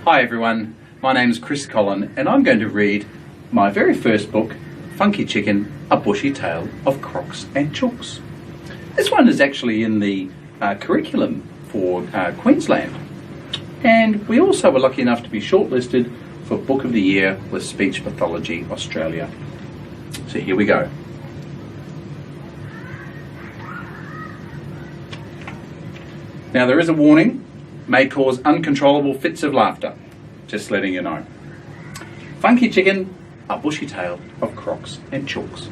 Hi everyone, my name's Collin and I'm going to read my very first book, Funky Chicken, A Bushy Tale of Crocs and Chooks. This one is actually in the curriculum for Queensland, and we also were lucky enough to be shortlisted for Book of the Year with Speech Pathology Australia. So here we go. Now there is a warning, may cause uncontrollable fits of laughter, just letting you know. Funky Chicken, A Bushy Tale of Crocs and Chooks.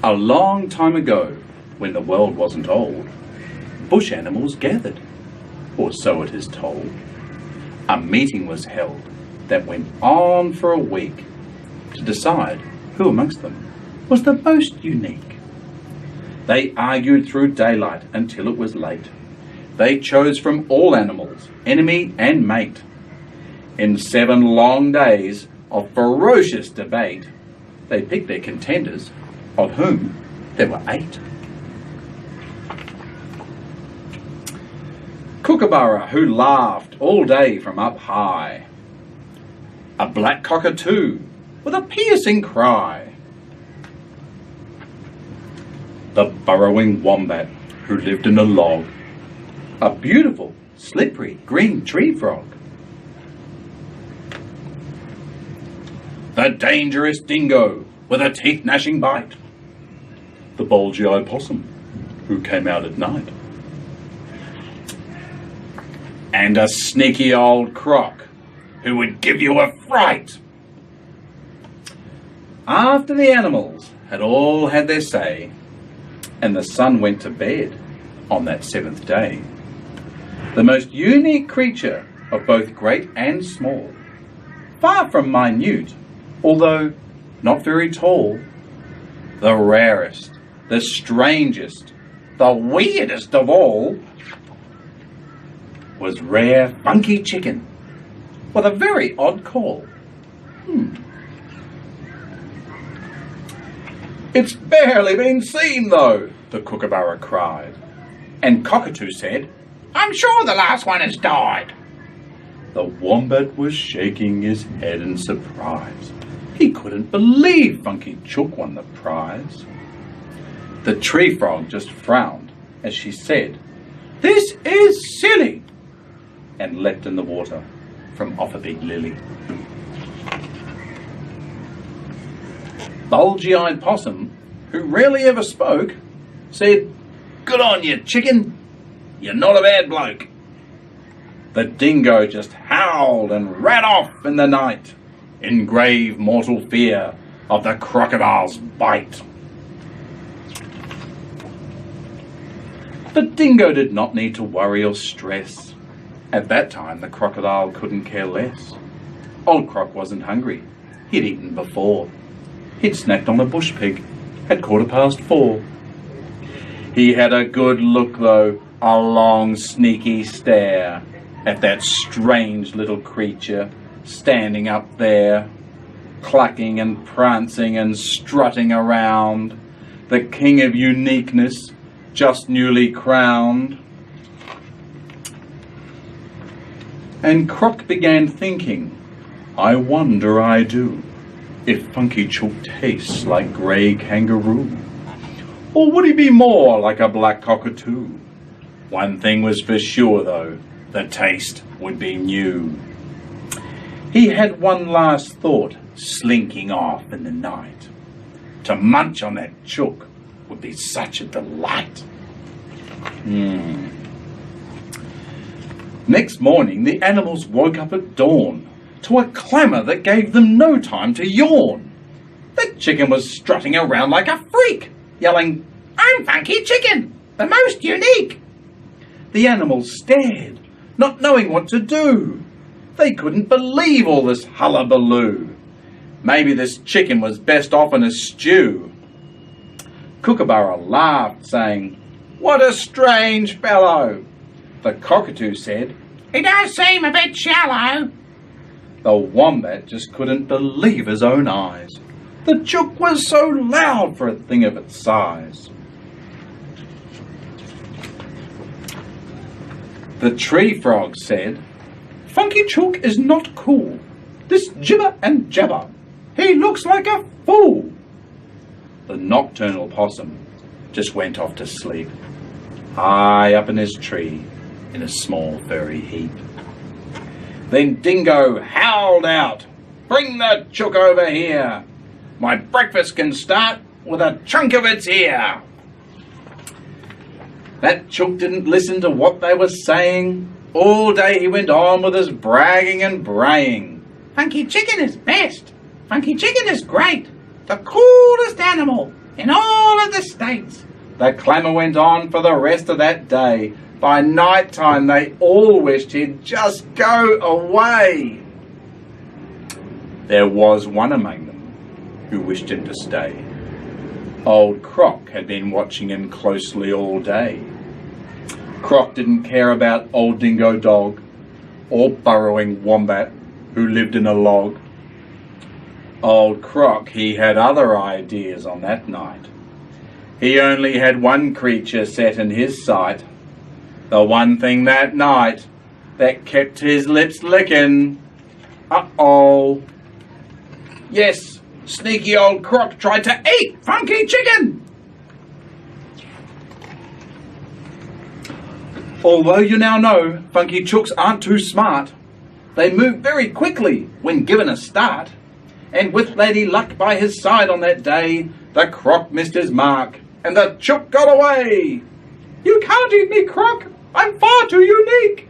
A long time ago, when the world wasn't old, bush animals gathered, or so it is told. A meeting was held that went on for a week to decide who amongst them was the most unique. They argued through daylight until it was late. They chose from all animals, enemy and mate. In 7 long days of ferocious debate, they picked their contenders, of whom there were 8. Kookaburra, who laughed all day from up high. A black cockatoo with a piercing cry. The burrowing wombat who lived in a log. A beautiful, slippery green tree frog. The dangerous dingo with a teeth-gnashing bite. The bulgy-eyed possum who came out at night. And a sneaky old croc who would give you a fright. After the animals had all had their say, and the sun went to bed on that 7th day, the most unique creature of both great and small, far from minute, although not very tall, the rarest, the strangest, the weirdest of all, was rare Funky Chicken, with a very odd call. It's barely been seen, though, the Kookaburra cried. And Cockatoo said, I'm sure the last one has died. The Wombat was shaking his head in surprise. He couldn't believe Funky Chook won the prize. The Tree Frog just frowned as she said, This is silly, and leapt in the water from off a big lily. Bulgy-eyed possum, who rarely ever spoke, said, Good on you, chicken, you're not a bad bloke. The dingo just howled and ran off in the night, in grave mortal fear of the crocodile's bite. The dingo did not need to worry or stress. At that time the crocodile couldn't care less. Old Croc wasn't hungry, he'd eaten before. He'd snacked on a bush pig at 4:15. He had a good look though, a long sneaky stare at that strange little creature standing up there, clucking and prancing and strutting around, the king of uniqueness, just newly crowned. And Croc began thinking, I wonder I do, if Funky Chook tastes like grey kangaroo, or would he be more like a black cockatoo? One thing was for sure though, the taste would be new. He had one last thought, slinking off in the night. To munch on that chook would be such a delight. Next morning the animals woke up at dawn to a clamour that gave them no time to yawn. The chicken was strutting around like a freak, yelling, I'm Funky Chicken, the most unique. The animals stared, not knowing what to do. They couldn't believe all this hullabaloo. Maybe this chicken was best off in a stew. Kookaburra laughed, saying, What a strange fellow. The Cockatoo said, He does seem a bit shallow. The Wombat just couldn't believe his own eyes. The chook was so loud for a thing of its size. The tree frog said, "Funky Chook is not cool. This gibber and jabber, he looks like a fool." The nocturnal possum just went off to sleep, high up in his tree in a small furry heap. Then Dingo howled out, "Bring the chook over here. My breakfast can start with a chunk of its ear." That chook didn't listen to what they were saying. All day he went on with his bragging and braying. "Funky Chicken is best. Funky Chicken is great. The coolest animal in all of the states." The clamour went on for the rest of that day. By night time they all wished he'd just go away. There was one among them who wished him to stay. Old Croc had been watching him closely all day. Croc didn't care about old Dingo Dog or burrowing Wombat who lived in a log. Old Croc, he had other ideas on that night. He only had one creature set in his sight, the one thing that night that kept his lips licking. Uh-oh. Yes, sneaky old Croc tried to eat Funky Chicken. Although you now know Funky Chooks aren't too smart, they move very quickly when given a start. And with Lady Luck by his side on that day, the Croc missed his mark and the chook got away. "You can't eat me, Croc. I'm far too unique."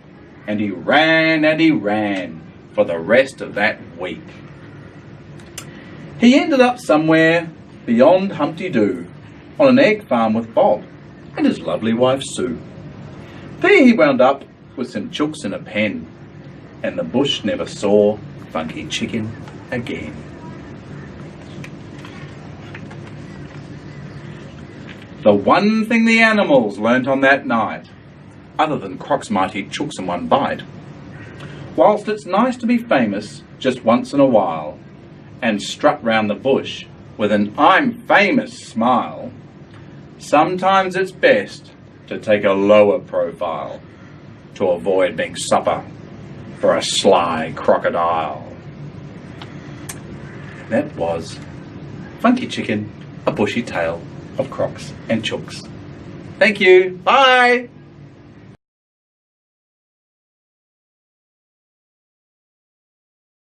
And he ran for the rest of that week. He ended up somewhere beyond Humpty Doo on an egg farm with Bob and his lovely wife Sue. There he wound up with some chooks in a pen, and the bush never saw Funky Chicken again. The one thing the animals learnt on that night, other than crocs might eat chooks in one bite, whilst it's nice to be famous just once in a while and strut round the bush with an "I'm famous" smile, sometimes it's best to take a lower profile to avoid being supper for a sly crocodile. That was Funky Chicken, a bushy tale of Crocs and Chooks. Thank you. Bye.